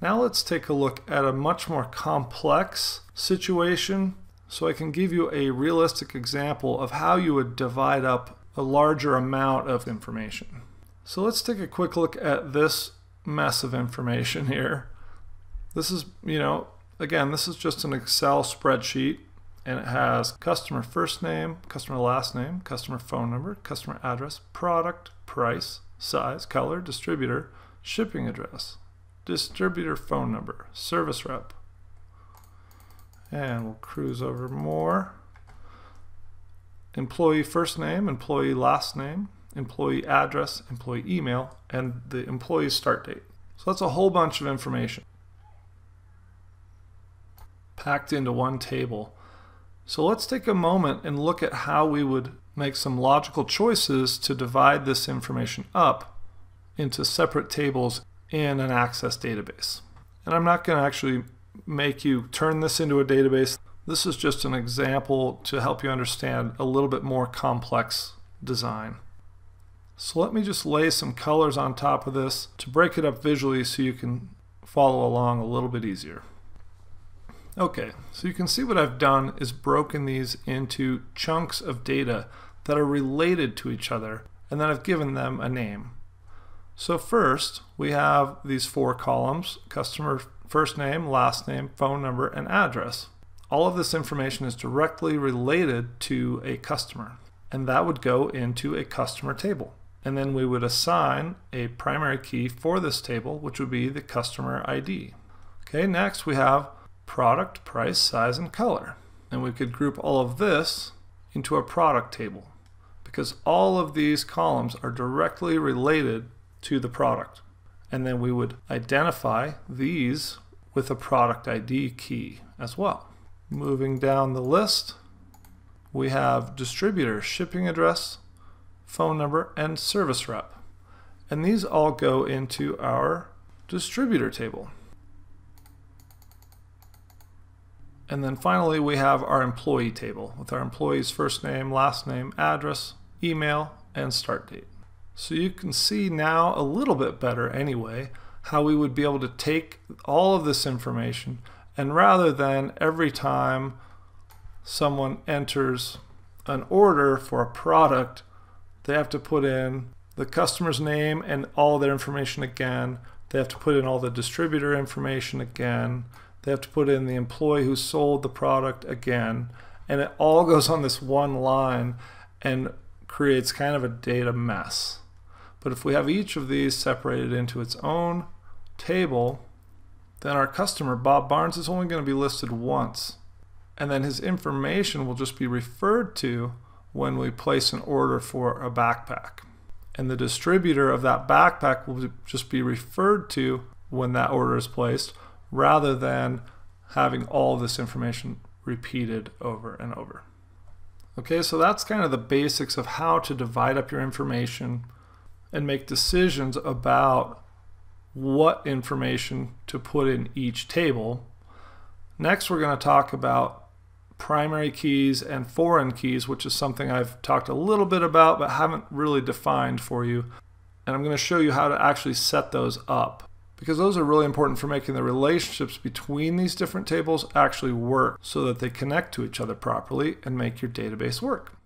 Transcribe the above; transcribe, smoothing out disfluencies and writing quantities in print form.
Now let's take a look at a much more complex situation so I can give you a realistic example of how you would divide up a larger amount of information. So let's take a quick look at this mess of information here. This is, again, this is just an Excel spreadsheet, and it has customer first name, customer last name, customer phone number, customer address, product, price, size, color, distributor, shipping address, distributor phone number, service rep. And we'll cruise over more. Employee first name, employee last name, employee address, employee email, and the employee's start date. So that's a whole bunch of information packed into one table. So let's take a moment and look at how we would make some logical choices to divide this information up into separate tables in an Access database. And I'm not going to actually make you turn this into a database. This is just an example to help you understand a little bit more complex design. So let me just lay some colors on top of this to break it up visually so you can follow along a little bit easier. Okay, so you can see what I've done is broken these into chunks of data that are related to each other, and then I've given them a name. So first, we have these 4 columns: customer first name, last name, phone number, and address. All of this information is directly related to a customer, and that would go into a customer table. And then we would assign a primary key for this table, which would be the customer ID. Okay, next we have product, price, size, and color. And we could group all of this into a product table because all of these columns are directly related to the product. And then we would identify these with a product ID key as well. Moving down the list, we have distributor, shipping address, phone number, and service rep. And these all go into our distributor table. And then finally we have our employee table with our employee's first name, last name, address, email, and start date. So you can see now a little bit better anyway how we would be able to take all of this information, and rather than every time someone enters an order for a product, they have to put in the customer's name and all their information again. They have to put in all the distributor information again. They have to put in the employee who sold the product again. And it all goes on this one line and creates kind of a data mess. But if we have each of these separated into its own table, then our customer, Bob Barnes, is only going to be listed once. And then his information will just be referred to when we place an order for a backpack. And the distributor of that backpack will just be referred to when that order is placed, rather than having all this information repeated over and over. Okay, so that's kind of the basics of how to divide up your information and make decisions about what information to put in each table. Next, we're going to talk about primary keys and foreign keys, which is something I've talked a little bit about but haven't really defined for you. And I'm going to show you how to actually set those up, because those are really important for making the relationships between these different tables actually work so that they connect to each other properly and make your database work.